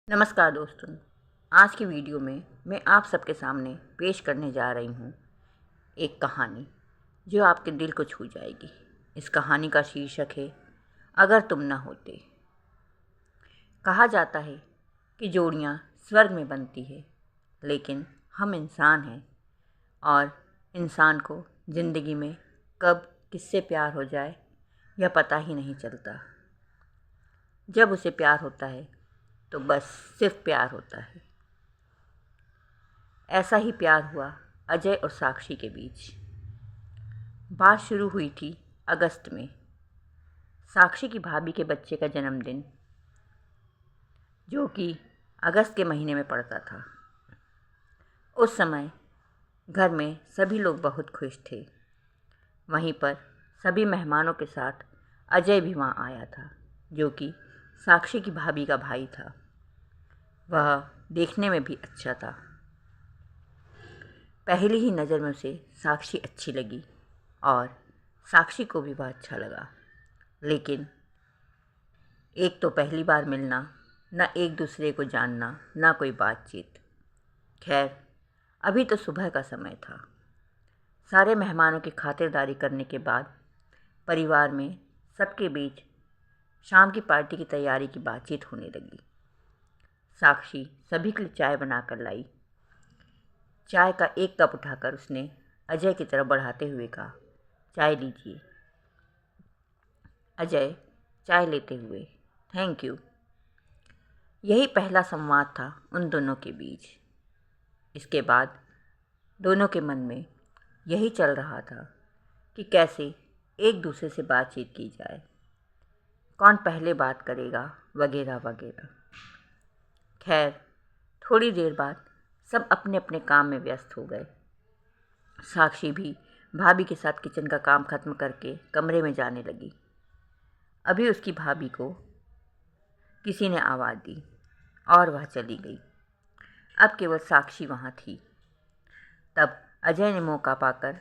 नमस्कार दोस्तों। आज की वीडियो में मैं आप सबके सामने पेश करने जा रही हूँ एक कहानी जो आपके दिल को छू जाएगी। इस कहानी का शीर्षक है अगर तुम न होते। कहा जाता है कि जोड़ियाँ स्वर्ग में बनती है, लेकिन हम इंसान हैं और इंसान को ज़िंदगी में कब किससे प्यार हो जाए यह पता ही नहीं चलता। जब उसे प्यार होता है तो बस सिर्फ प्यार होता है। ऐसा ही प्यार हुआ अजय और साक्षी के बीच। बात शुरू हुई थी अगस्त में, साक्षी की भाभी के बच्चे का जन्मदिन, जो कि अगस्त के महीने में पड़ता था। उस समय घर में सभी लोग बहुत खुश थे। वहीं पर सभी मेहमानों के साथ अजय भी वहाँ आया था, जो कि साक्षी की भाभी का भाई था। वह देखने में भी अच्छा था। पहली ही नज़र में उसे साक्षी अच्छी लगी और साक्षी को भी वह अच्छा लगा। लेकिन एक तो पहली बार मिलना, न एक दूसरे को जानना, न कोई बातचीत। खैर, अभी तो सुबह का समय था। सारे मेहमानों की खातिरदारी करने के बाद परिवार में सबके बीच शाम की पार्टी की तैयारी की बातचीत होने लगी। साक्षी सभी के लिए चाय बनाकर लाई। चाय का एक कप उठाकर उसने अजय की तरफ बढ़ाते हुए कहा, चाय लीजिए। अजय चाय लेते हुए, थैंक यू। यही पहला संवाद था उन दोनों के बीच। इसके बाद दोनों के मन में यही चल रहा था कि कैसे एक दूसरे से बातचीत की जाए, कौन पहले बात करेगा, वगैरह वगैरह। खैर, थोड़ी देर बाद सब अपने अपने काम में व्यस्त हो गए। साक्षी भी भाभी के साथ किचन का काम खत्म करके कमरे में जाने लगी। अभी उसकी भाभी को किसी ने आवाज़ दी और वह चली गई। अब केवल साक्षी वहाँ थी। तब अजय ने मौका पाकर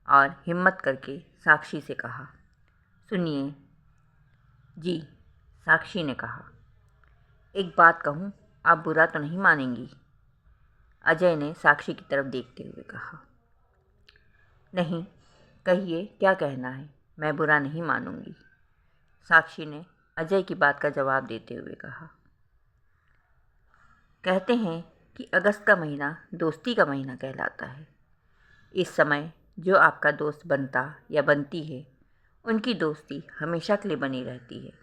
और हिम्मत करके साक्षी से कहा, सुनिए जी। साक्षी ने कहा, एक बात कहूँ, आप बुरा तो नहीं मानेंगी? अजय ने साक्षी की तरफ देखते हुए कहा, नहीं, कहिए क्या कहना है, मैं बुरा नहीं मानूंगी। साक्षी ने अजय की बात का जवाब देते हुए कहा, कहते हैं कि अगस्त का महीना दोस्ती का महीना कहलाता है। इस समय जो आपका दोस्त बनता या बनती है, उनकी दोस्ती हमेशा के लिए बनी रहती है।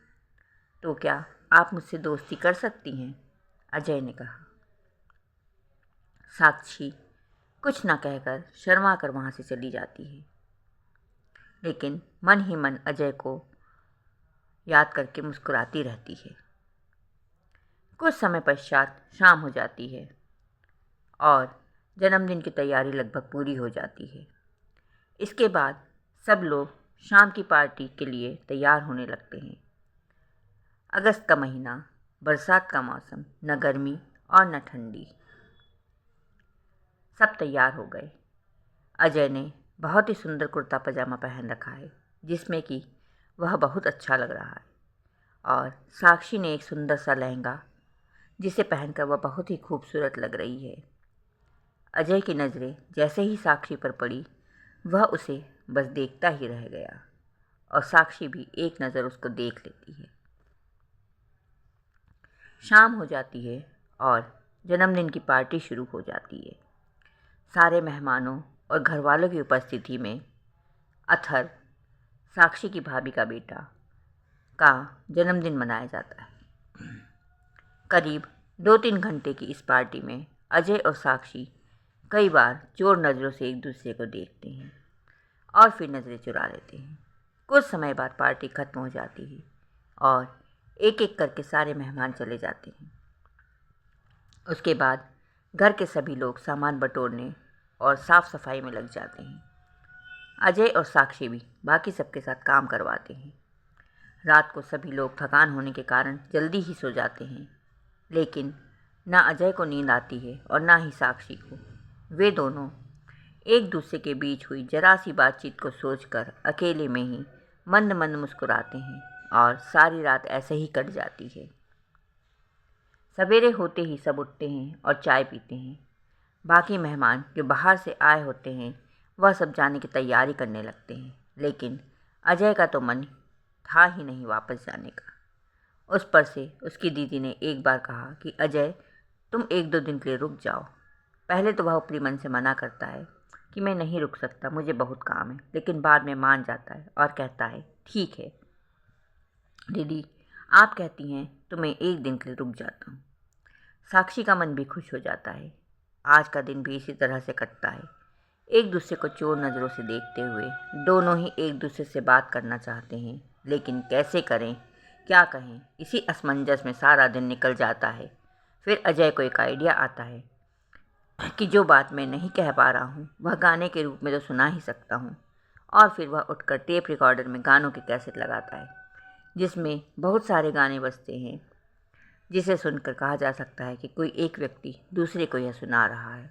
तो क्या आप मुझसे दोस्ती कर सकती हैं? अजय ने कहा। साक्षी कुछ न कहकर शर्मा कर वहाँ से चली जाती है, लेकिन मन ही मन अजय को याद करके मुस्कुराती रहती है। कुछ समय पश्चात शाम हो जाती है और जन्मदिन की तैयारी लगभग पूरी हो जाती है। इसके बाद सब लोग शाम की पार्टी के लिए तैयार होने लगते हैं। अगस्त का महीना, बरसात का मौसम, न गर्मी और न ठंडी। सब तैयार हो गए। अजय ने बहुत ही सुंदर कुर्ता पजामा पहन रखा है, जिसमें कि वह बहुत अच्छा लग रहा है, और साक्षी ने एक सुंदर सा लहंगा, जिसे पहनकर वह बहुत ही खूबसूरत लग रही है। अजय की नज़रें जैसे ही साक्षी पर पड़ी, वह उसे बस देखता ही रह गया और साक्षी भी एक नज़र उसको देख लेती है। शाम हो जाती है और जन्मदिन की पार्टी शुरू हो जाती है। सारे मेहमानों और घर वालों की उपस्थिति में अथर, साक्षी की भाभी का बेटा, का जन्मदिन मनाया जाता है। करीब 2-3 घंटे की इस पार्टी में अजय और साक्षी कई बार चोर नज़रों से एक दूसरे को देखते हैं और फिर नज़रें चुरा लेते हैं। कुछ समय बाद पार्टी खत्म हो जाती है और एक एक करके सारे मेहमान चले जाते हैं। उसके बाद घर के सभी लोग सामान बटोरने और साफ़ सफाई में लग जाते हैं। अजय और साक्षी भी बाकी सबके साथ काम करवाते हैं। रात को सभी लोग थकान होने के कारण जल्दी ही सो जाते हैं, लेकिन ना अजय को नींद आती है और ना ही साक्षी को। वे दोनों एक दूसरे के बीच हुई जरा सी बातचीत को सोचकर अकेले में ही मंद मंद मुस्कुराते हैं और सारी रात ऐसे ही कट जाती है। सवेरे होते ही सब उठते हैं और चाय पीते हैं। बाकी मेहमान जो बाहर से आए होते हैं वह सब जाने की तैयारी करने लगते हैं, लेकिन अजय का तो मन था ही नहीं वापस जाने का। उस पर से उसकी दीदी ने एक बार कहा कि अजय, तुम 1-2 दिन के लिए रुक जाओ। पहले तो वह ऊपरी मन से मना करता है कि मैं नहीं रुक सकता, मुझे बहुत काम है, लेकिन बाद में मान जाता है और कहता है ठीक है दीदी, आप कहती हैं तो मैं 1 दिन के लिए रुक जाता हूँ। साक्षी का मन भी खुश हो जाता है। आज का दिन भी इसी तरह से कटता है। एक दूसरे को चोर नज़रों से देखते हुए दोनों ही एक दूसरे से बात करना चाहते हैं, लेकिन कैसे करें, क्या कहें, इसी असमंजस में सारा दिन निकल जाता है। फिर अजय को एक आइडिया आता है कि जो बात मैं नहीं कह पा रहा हूँ वह गाने के रूप में तो सुना ही सकता हूँ। और फिर वह उठकर टेप रिकॉर्डर में गानों की कैसेट लगाता है, जिसमें बहुत सारे गाने बजते हैं, जिसे सुनकर कहा जा सकता है कि कोई एक व्यक्ति दूसरे को यह सुना रहा है।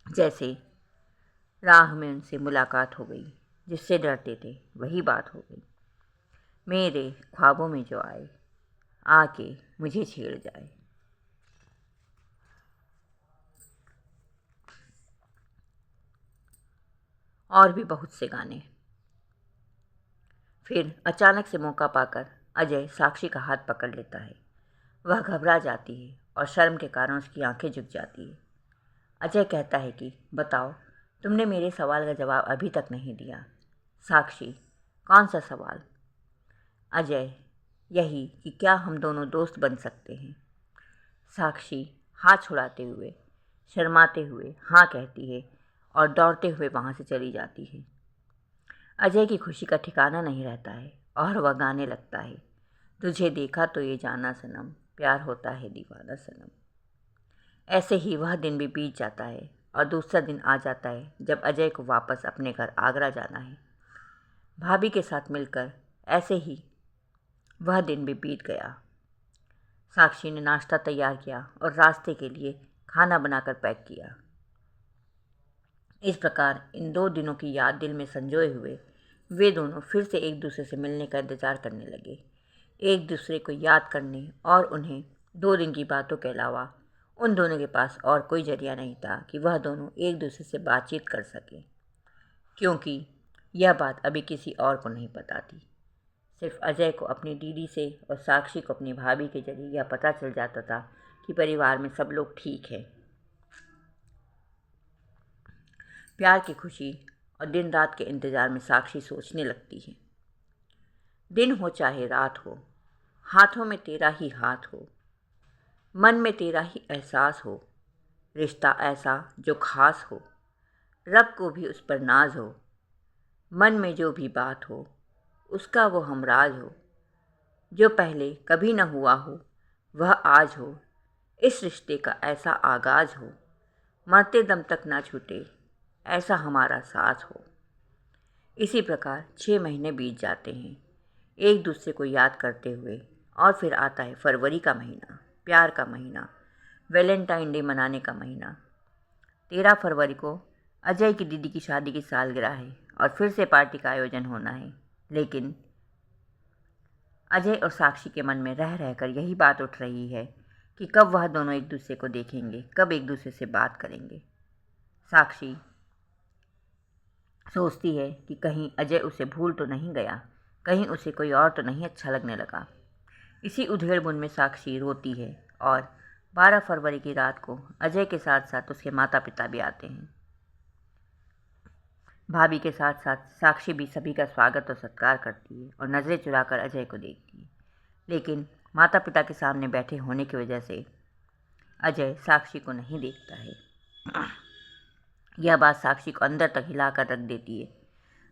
जैसे राह में उनसे मुलाकात हो गई, जिससे डरते थे वही बात हो गई। मेरे ख्वाबों में जो आए, आके मुझे छेड़ जाए। और भी बहुत से गाने। फिर अचानक से मौका पाकर अजय साक्षी का हाथ पकड़ लेता है। वह घबरा जाती है और शर्म के कारण उसकी आंखें झुक जाती है। अजय कहता है कि बताओ, तुमने मेरे सवाल का जवाब अभी तक नहीं दिया। साक्षी, कौन सा सवाल? अजय, यही कि क्या हम दोनों दोस्त बन सकते हैं। साक्षी हाथ छुड़ाते हुए, शर्माते हुए हाँ कहती है और दौड़ते हुए वहाँ से चली जाती है। अजय की खुशी का ठिकाना नहीं रहता है और वह गाने लगता है, तुझे देखा तो ये जाना सनम, प्यार होता है दीवाना सनम। ऐसे ही वह दिन भी बीत जाता है और दूसरा दिन आ जाता है जब अजय को वापस अपने घर आगरा जाना है। भाभी के साथ मिलकर ऐसे ही वह दिन भी बीत गया। साक्षी ने नाश्ता तैयार किया और रास्ते के लिए खाना बनाकर पैक किया। इस प्रकार इन 2 दिनों की याद दिल में संजोए हुए वे दोनों फिर से एक दूसरे से मिलने का इंतज़ार करने लगे। एक दूसरे को याद करने और उन्हें 2 दिन की बातों के अलावा उन दोनों के पास और कोई जरिया नहीं था कि वह दोनों एक दूसरे से बातचीत कर सकें, क्योंकि यह बात अभी किसी और को नहीं पता थी। सिर्फ अजय को अपनी दीदी से और साक्षी को अपनी भाभी के जरिए यह पता चल जाता था कि परिवार में सब लोग ठीक है। प्यार की खुशी और दिन रात के इंतज़ार में साक्षी सोचने लगती है, दिन हो चाहे रात हो, हाथों में तेरा ही हाथ हो, मन में तेरा ही एहसास हो, रिश्ता ऐसा जो खास हो, रब को भी उस पर नाज हो, मन में जो भी बात हो उसका वो हमराज हो, जो पहले कभी न हुआ हो वह आज हो, इस रिश्ते का ऐसा आगाज हो, मरते दम तक ना छूटे ऐसा हमारा साथ हो। इसी प्रकार 6 महीने बीत जाते हैं एक दूसरे को याद करते हुए, और फिर आता है फरवरी का महीना, प्यार का महीना, वैलेंटाइन डे मनाने का महीना। 13 फरवरी को अजय की दीदी की शादी की सालगिरह है और फिर से पार्टी का आयोजन होना है, लेकिन अजय और साक्षी के मन में रह रहकर यही बात उठ रही है कि कब वह दोनों एक दूसरे को देखेंगे, कब एक दूसरे से बात करेंगे। साक्षी सोचती है कि कहीं अजय उसे भूल तो नहीं गया, कहीं उसे कोई और तो नहीं अच्छा लगने लगा। इसी उधेड़-बुन में साक्षी रोती है और 12 फरवरी की रात को अजय के साथ साथ उसके माता पिता भी आते हैं। भाभी के साथ साथ साक्षी भी सभी का स्वागत और सत्कार करती है और नज़रें चुराकर अजय को देखती है, लेकिन माता पिता के सामने बैठे होने की वजह से अजय साक्षी को नहीं देखता है। यह बात साक्षी को अंदर तक हिलाकर रख देती है।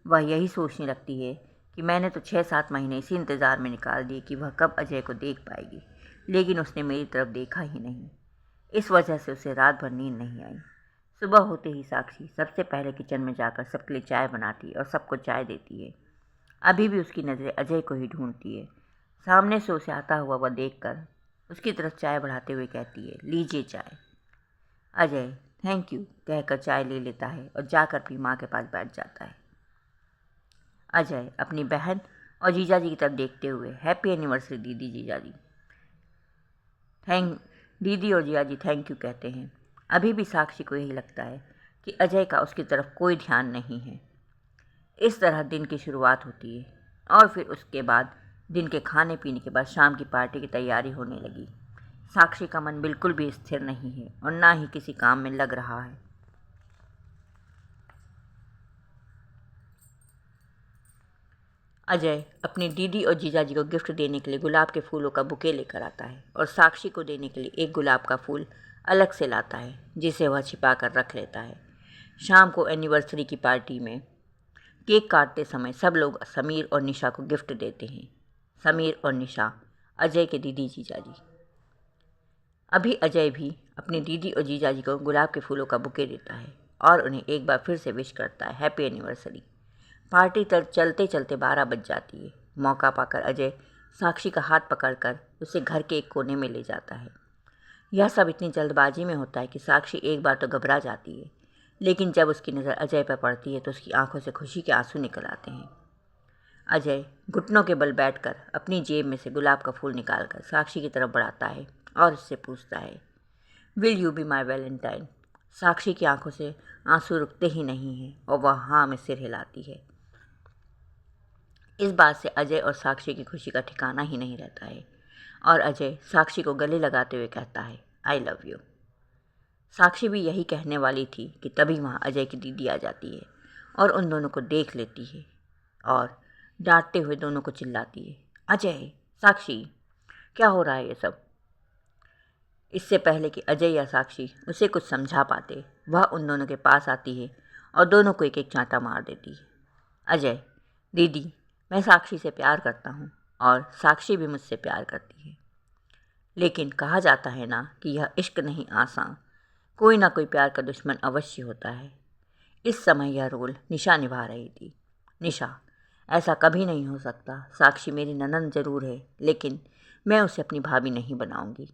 वह यही सोचने लगती है कि मैंने तो 6-7 महीने इसी इंतज़ार में निकाल दिए कि वह कब अजय को देख पाएगी, लेकिन उसने मेरी तरफ देखा ही नहीं। इस वजह से उसे रात भर नींद नहीं आई। सुबह होते ही साक्षी सबसे पहले किचन में जाकर सबके लिए चाय बनाती और सबको चाय देती है। अभी भी उसकी नज़रें अजय को ही ढूंढती है। सामने से उसे आता हुआ वह देखकर उसकी तरफ चाय बढ़ाते हुए कहती है, लीजिए चाय। अजय थैंक यू कहकर चाय ले लेता है और जाकर अपनी माँ के पास बैठ जाता है। अजय अपनी बहन और जीजाजी की तरफ देखते हुए, हैप्पी एनिवर्सरी दीदी जीजाजी। थैंक दीदी और जिया जी थैंक यू कहते हैं। अभी भी साक्षी को यही लगता है कि अजय का उसकी तरफ कोई ध्यान नहीं है। इस तरह दिन की शुरुआत होती है और फिर उसके बाद दिन के खाने पीने के बाद शाम की पार्टी की तैयारी होने लगी। साक्षी का मन बिल्कुल भी स्थिर नहीं है और ना ही किसी काम में लग रहा है। अजय अपनी दीदी और जीजाजी को गिफ्ट देने के लिए गुलाब के फूलों का बुके लेकर आता है और साक्षी को देने के लिए एक गुलाब का फूल अलग से लाता है जिसे वह छिपा कर रख लेता है। शाम को एनिवर्सरी की पार्टी में केक काटते समय सब लोग समीर और निशा को गिफ्ट देते हैं। समीर और निशा, अजय के दीदी जीजाजी। अभी अजय भी अपनी दीदी और जीजाजी को गुलाब के फूलों का बुके देता है और उन्हें एक बार फिर से विश करता है हैप्पी एनिवर्सरी। पार्टी तक चलते चलते 12 बज जाती है। मौका पाकर अजय साक्षी का हाथ पकड़कर उसे घर के एक कोने में ले जाता है। यह सब इतनी जल्दबाजी में होता है कि साक्षी एक बार तो घबरा जाती है, लेकिन जब उसकी नज़र अजय पर पड़ती है तो उसकी आंखों से खुशी के आंसू निकल आते हैं। अजय घुटनों के बल बैठकर अपनी जेब में से गुलाब का फूल निकालकर साक्षी की तरफ बढ़ाता है और उससे पूछता है, will you be my valentine. Sakshi की आंखों से आंसू रुकते ही नहीं हैं और वह हाँ में सिर हिलाती है। इस बात से अजय और साक्षी की खुशी का ठिकाना ही नहीं रहता है और अजय साक्षी को गले लगाते हुए कहता है, आई लव यू। साक्षी भी यही कहने वाली थी कि तभी वहाँ अजय की दीदी आ जाती है और उन दोनों को देख लेती है और डांटते हुए दोनों को चिल्लाती है, अजय, साक्षी, क्या हो रहा है ये सब। इससे पहले कि अजय या साक्षी उसे कुछ समझा पाते, वह उन दोनों के पास आती है और दोनों को एक एक चांटा मार देती है। अजय, दीदी, मैं साक्षी से प्यार करता हूँ और साक्षी भी मुझसे प्यार करती है, लेकिन कहा जाता है ना कि यह इश्क नहीं आसान, कोई ना कोई प्यार का दुश्मन अवश्य होता है। इस समय यह रोल निशा निभा रही थी। निशा, ऐसा कभी नहीं हो सकता। साक्षी मेरी ननंद जरूर है, लेकिन मैं उसे अपनी भाभी नहीं बनाऊंगी।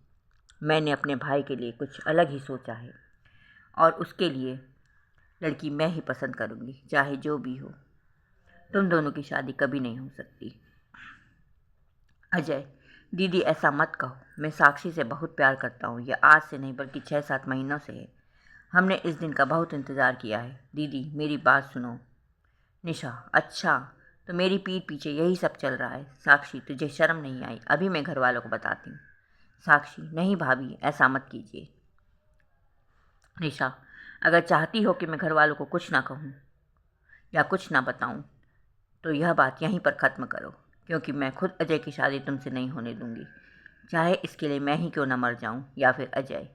मैंने अपने भाई के लिए कुछ अलग ही सोचा है और उसके लिए लड़की मैं ही पसंद करूंगी, चाहे जो भी हो। तुम दोनों की शादी कभी नहीं हो सकती। अजय, दीदी ऐसा मत कहो, मैं साक्षी से बहुत प्यार करता हूँ। यह आज से नहीं बल्कि 6-7 महीनों से है। हमने इस दिन का बहुत इंतज़ार किया है। दीदी, मेरी बात सुनो। निशा, अच्छा, तो मेरी पीठ पीछे यही सब चल रहा है। साक्षी, तुझे शर्म नहीं आई? अभी मैं घर वालों को बताती हूँ। साक्षी, नहीं भाभी, ऐसा मत कीजिए। निशा, अगर चाहती हो कि मैं घर वालों को कुछ ना कहूँ या कुछ ना बताऊँ तो यह बात यहीं पर ख़त्म करो, क्योंकि मैं खुद अजय की शादी तुमसे नहीं होने दूंगी, चाहे इसके लिए मैं ही क्यों न मर जाऊं या फिर अजय।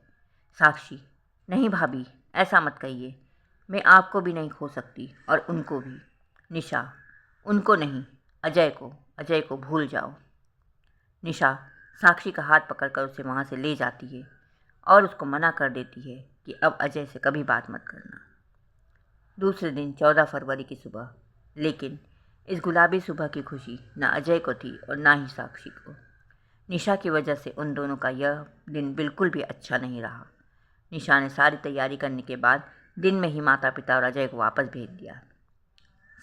साक्षी, नहीं भाभी, ऐसा मत कहिए। मैं आपको भी नहीं खो सकती और उनको भी। निशा, उनको नहीं, अजय को भूल जाओ। निशा साक्षी का हाथ पकड़कर उसे वहाँ से ले जाती है और उसको मना कर देती है कि अब अजय से कभी बात मत करना। दूसरे दिन 14 फरवरी की सुबह, लेकिन इस गुलाबी सुबह की खुशी न अजय को थी और ना ही साक्षी को। निशा की वजह से उन दोनों का यह दिन बिल्कुल भी अच्छा नहीं रहा। निशा ने सारी तैयारी करने के बाद दिन में ही माता पिता और अजय को वापस भेज दिया।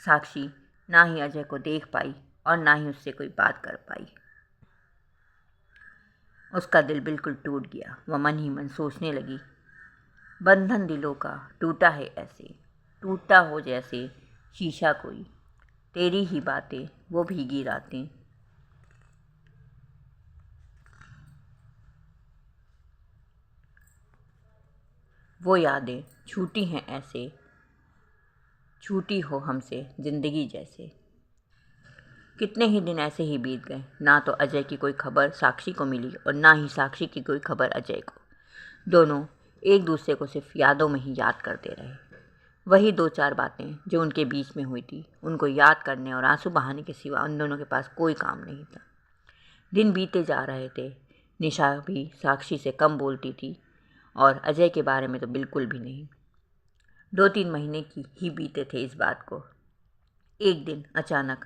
साक्षी ना ही अजय को देख पाई और ना ही उससे कोई बात कर पाई। उसका दिल बिल्कुल टूट गया। वह मन ही मन सोचने लगी, बंधन दिलों का टूटा है ऐसे, टूटा हो जैसे शीशा कोई, तेरी ही बातें वो भीगी रातें। वो यादें छूटी हैं ऐसे, छूटी हो हमसे ज़िंदगी जैसे। कितने ही दिन ऐसे ही बीत गए। ना तो अजय की कोई खबर साक्षी को मिली और ना ही साक्षी की कोई खबर अजय को। दोनों एक दूसरे को सिर्फ यादों में ही याद करते रहे। वही 2-4 बातें जो उनके बीच में हुई थी, उनको याद करने और आंसू बहाने के सिवा उन दोनों के पास कोई काम नहीं था। दिन बीते जा रहे थे। निशा भी साक्षी से कम बोलती थी और अजय के बारे में तो बिल्कुल भी नहीं। 2-3 महीने की ही बीते थे इस बात को। एक दिन अचानक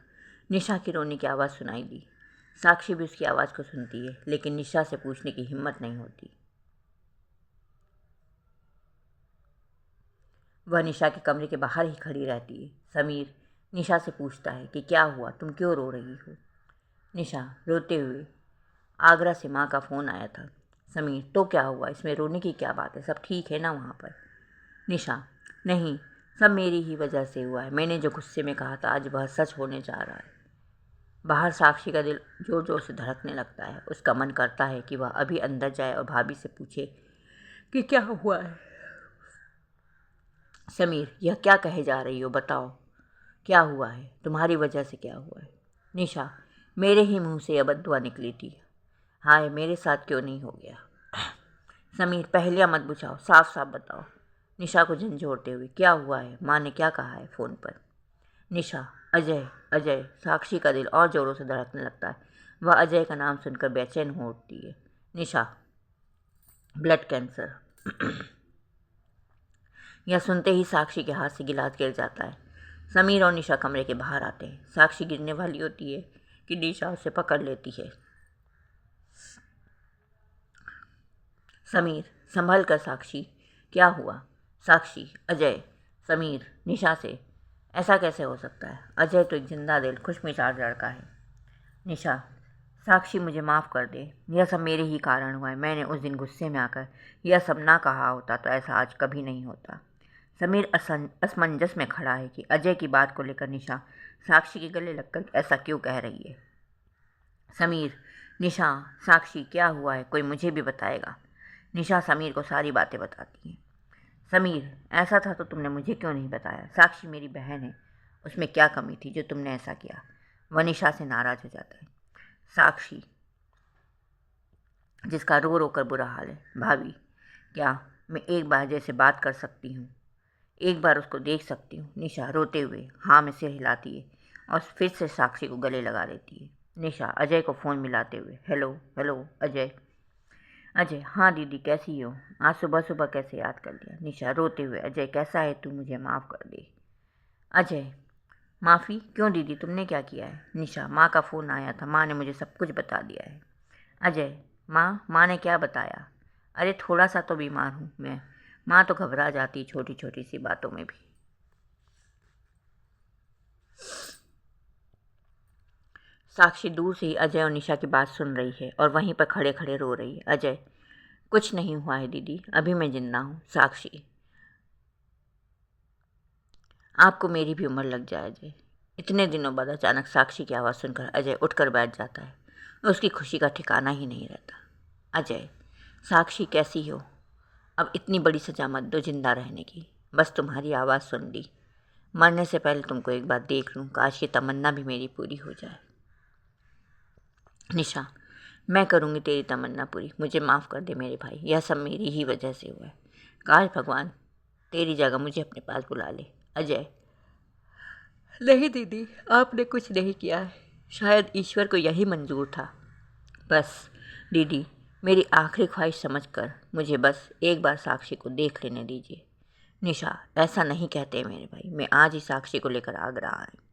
निशा की रोने की आवाज़ सुनाई दी। साक्षी भी उसकी आवाज़ को सुनती है, लेकिन निशा से पूछने की हिम्मत नहीं होती। वह निशा के कमरे के बाहर ही खड़ी रहती है। समीर निशा से पूछता है कि क्या हुआ, तुम क्यों रो रही हो। निशा रोते हुए, आगरा से माँ का फ़ोन आया था। समीर, तो क्या हुआ, इसमें रोने की क्या बात है, सब ठीक है ना वहाँ पर? निशा, नहीं, सब मेरी ही वजह से हुआ है। मैंने जो गुस्से में कहा था आज वह सच होने जा रहा है। बाहर साक्षी का दिल जोर जोर से धड़कने लगता है। उसका मन करता है कि वह अभी अंदर जाए और भाभी से पूछे कि क्या हुआ है। समीर, यह क्या कहे जा रही हो, बताओ क्या हुआ है, तुम्हारी वजह से क्या हुआ है? निशा, मेरे ही मुंह से यह बद्दुआ निकली थी। हाय, मेरे साथ क्यों नहीं हो गया? समीर, पहलिया मत बुझाओ, साफ साफ बताओ। निशा को झंझोड़ते हुए, क्या हुआ है, माँ ने क्या कहा है फ़ोन पर? निशा, अजय, अजय। साक्षी का दिल और ज़ोरों से धड़कने लगता है। वह अजय का नाम सुनकर बेचैन हो उठती है। निशा, ब्लड कैंसर। यह सुनते ही साक्षी के हाथ से गिलास गिर जाता है। समीर और निशा कमरे के बाहर आते हैं। साक्षी गिरने वाली होती है कि निशा उसे पकड़ लेती है। समीर, संभल कर साक्षी, क्या हुआ? साक्षी, अजय। समीर, निशा से, ऐसा कैसे हो सकता है? अजय तो एक जिंदा दिल खुशमिजाज लड़का है। निशा, साक्षी मुझे माफ़ कर दे, यह सब मेरे ही कारण हुआ है। मैंने उस दिन गुस्से में आकर यह सब ना कहा होता तो ऐसा आज कभी नहीं होता। समीर असमंजस में खड़ा है कि अजय की बात को लेकर निशा साक्षी के गले लगकर ऐसा क्यों कह रही है। समीर, निशा, साक्षी, क्या हुआ है, कोई मुझे भी बताएगा? निशा समीर को सारी बातें बताती है। समीर, ऐसा था तो तुमने मुझे क्यों नहीं बताया? साक्षी मेरी बहन है, उसमें क्या कमी थी जो तुमने ऐसा किया? वह निशा से नाराज़ हो जाता है। साक्षी, जिसका रो रो कर बुरा हाल है। भाभी, क्या मैं एक बार जैसे बात कर सकती हूँ? एक बार उसको देख सकती हूँ? निशा रोते हुए हाँ में सिर हिलाती है और फिर से साक्षी को गले लगा लेती है। निशा अजय को फ़ोन मिलाते हुए, हेलो हेलो अजय। अजय, हाँ दीदी, कैसी हो? आज सुबह सुबह कैसे याद कर लिया? निशा रोते हुए, अजय कैसा है तू, मुझे माफ़ कर दे। अजय, माफ़ी क्यों दीदी, तुमने क्या किया है? निशा, माँ का फ़ोन आया था, माँ ने मुझे सब कुछ बता दिया है। अजय, माँ ने क्या बताया? अरे थोड़ा सा तो बीमार हूँ मैं। माँ तो घबरा जाती छोटी छोटी सी बातों में भी। साक्षी दूर से ही अजय और निशा की बात सुन रही है और वहीं पर खड़े खड़े रो रही है। अजय, कुछ नहीं हुआ है दीदी, अभी मैं जिंदा हूँ। साक्षी, आपको मेरी भी उम्र लग जाए अजय। इतने दिनों बाद अचानक साक्षी की आवाज़ सुनकर अजय उठकर बैठ जाता है। उसकी खुशी का ठिकाना ही नहीं रहता। अजय, साक्षी कैसी हो? अब इतनी बड़ी सजा मत दो जिंदा रहने की, बस तुम्हारी आवाज़ सुन ली। मरने से पहले तुमको एक बार देख लूँ, काश की तमन्ना भी मेरी पूरी हो जाए। निशा, मैं करूँगी तेरी तमन्ना पूरी, मुझे माफ़ कर दे मेरे भाई, यह सब मेरी ही वजह से हुआ है। काश भगवान तेरी जगह मुझे अपने पास बुला ले। अजय, नहीं दीदी, आपने कुछ नहीं किया है, शायद ईश्वर को यही मंजूर था। बस दीदी, मेरी आखिरी ख्वाहिश समझकर मुझे बस एक बार साक्षी को देख लेने दीजिए। निशा, ऐसा नहीं कहते मेरे भाई, मैं आज ही साक्षी को लेकर आगरा आ रही हूँ।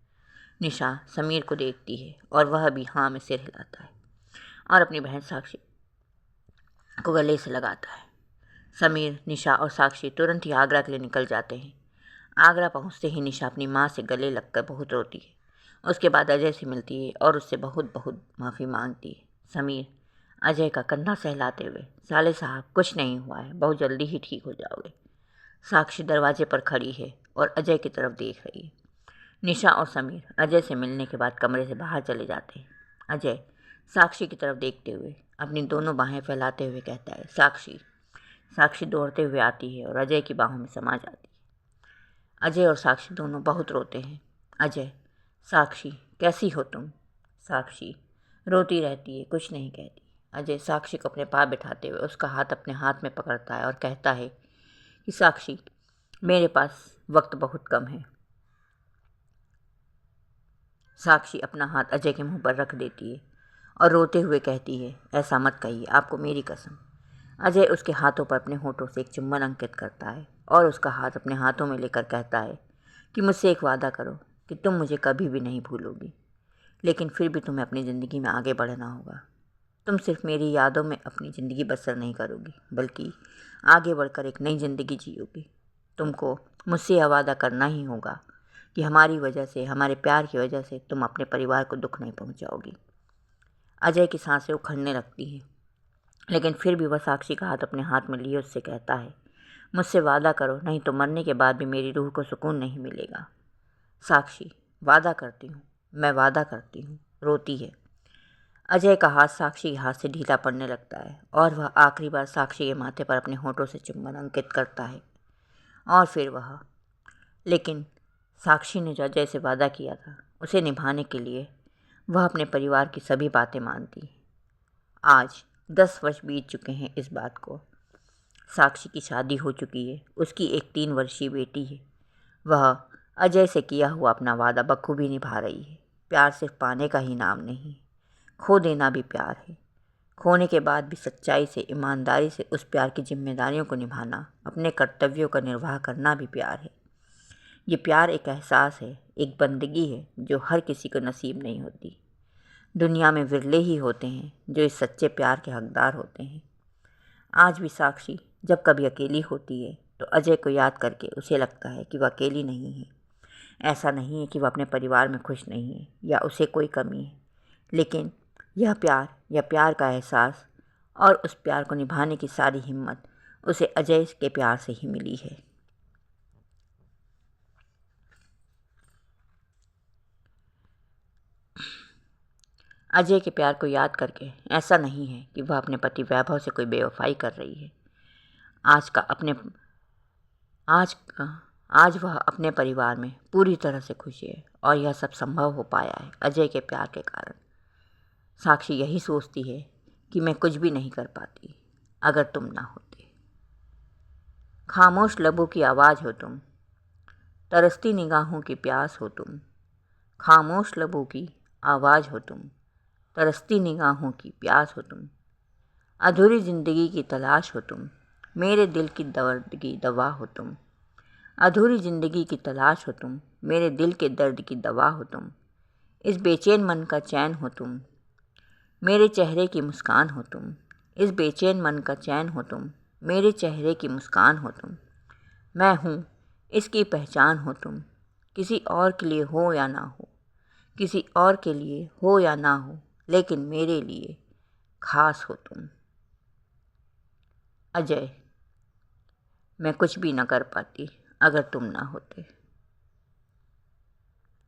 निशा समीर को देखती है और वह भी हाँ में सिर हिलाता है और अपनी बहन साक्षी को गले से लगाता है। समीर, निशा और साक्षी तुरंत ही आगरा के लिए निकल जाते हैं। आगरा पहुंचते ही निशा अपनी माँ से गले लगकर बहुत रोती है। उसके बाद अजय से मिलती है और उससे बहुत बहुत माफ़ी मांगती है। समीर अजय का कंधा सहलाते हुए, साले साहब कुछ नहीं हुआ है, बहुत जल्दी ही ठीक हो जाओगे। साक्षी दरवाजे पर खड़ी है और अजय की तरफ देख रही है। निशा और समीर अजय से मिलने के बाद कमरे से बाहर चले जाते हैं। अजय साक्षी की तरफ देखते हुए अपनी दोनों बाहें फैलाते हुए कहता है, साक्षी। साक्षी दौड़ते हुए आती है और अजय की बाहों में समा जाती है। अजय और साक्षी दोनों बहुत रोते हैं। अजय, साक्षी कैसी हो तुम? साक्षी रोती रहती है, कुछ नहीं कहती। अजय साक्षी को अपने पास बिठाते हुए उसका हाथ अपने हाथ में पकड़ता है और कहता है कि साक्षी, मेरे पास वक्त बहुत कम है। साक्षी अपना हाथ अजय के मुंह पर रख देती है और रोते हुए कहती है, ऐसा मत कहिए, आपको मेरी कसम। अजय उसके हाथों पर अपने होठों से एक चुम्बन अंकित करता है और उसका हाथ अपने हाथों में लेकर कहता है कि मुझसे एक वादा करो कि तुम मुझे कभी भी नहीं भूलोगी, लेकिन फिर भी तुम्हें अपनी ज़िंदगी में आगे बढ़ना होगा। तुम सिर्फ मेरी यादों में अपनी ज़िंदगी बसर नहीं करोगी, बल्कि आगे बढ़कर एक नई ज़िंदगी जियोगी। तुमको मुझसे यह वादा करना ही होगा कि हमारी वजह से, हमारे प्यार की वजह से तुम अपने परिवार को दुख नहीं पहुंचाओगी। अजय की सांसें उखड़ने लगती हैं लेकिन फिर भी वह साक्षी का हाथ अपने हाथ में लिए उससे कहता है, मुझसे वादा करो, नहीं तो मरने के बाद भी मेरी रूह को सुकून नहीं मिलेगा। साक्षी, वादा करती हूँ, मैं वादा करती हूँ, रोती है। अजय का हाथ साक्षी के हाथ से ढीला पड़ने लगता है और वह आखिरी बार साक्षी के माथे पर अपने होठों से चुंबन अंकित करता है और फिर वह। लेकिन साक्षी ने जो अजय से वादा किया था उसे निभाने के लिए वह अपने परिवार की सभी बातें मानती। आज 10 वर्ष बीत चुके हैं इस बात को। साक्षी की शादी हो चुकी है, उसकी एक 3 वर्षीय बेटी है। वह अजय से किया हुआ अपना वादा बखूबी निभा रही है। प्यार सिर्फ पाने का ही नाम नहीं, खो देना भी प्यार है। खोने के बाद भी सच्चाई से, ईमानदारी से उस प्यार की जिम्मेदारियों को निभाना, अपने कर्तव्यों का निर्वाह करना भी प्यार है। ये प्यार एक एहसास है, एक बंदगी है जो हर किसी को नसीब नहीं होती। दुनिया में विरले ही होते हैं जो इस सच्चे प्यार के हकदार होते हैं। आज भी साक्षी जब कभी अकेली होती है तो अजय को याद करके उसे लगता है कि वह अकेली नहीं है। ऐसा नहीं है कि वह अपने परिवार में खुश नहीं है या उसे कोई कमी है, लेकिन यह प्यार का एहसास और उस प्यार को निभाने की सारी हिम्मत उसे अजय के प्यार से ही मिली है। अजय के प्यार को याद करके ऐसा नहीं है कि वह अपने पति वैभव से कोई बेवफाई कर रही है। आज का अपने आज आज वह अपने परिवार में पूरी तरह से खुश है और यह सब संभव हो पाया है अजय के प्यार के कारण। साक्षी यही सोचती है कि मैं कुछ भी नहीं कर पाती अगर तुम ना होते। खामोश लबों की आवाज़ हो तुम, तरसती निगाहों की प्यास हो तुम। खामोश लबों की आवाज़ हो तुम, तरसती निगाहों की प्यास हो तुम। अधूरी ज़िंदगी की तलाश हो तुम, मेरे दिल की दर्द की दवा हो तुम। अधूरी ज़िंदगी की तलाश हो तुम, मेरे दिल के दर्द की दवा हो तुम। इस बेचैन मन का चैन हो तुम, मेरे चेहरे की मुस्कान हो तुम। इस बेचैन मन का चैन हो तुम, मेरे चेहरे की मुस्कान हो तुम। मैं हूँ, इसकी पहचान हो तुम, किसी और के लिए हो या ना हो, किसी और के लिए हो या ना हो, लेकिन मेरे लिए खास हो तुम। अजय, मैं कुछ भी ना कर पाती अगर तुम ना होते।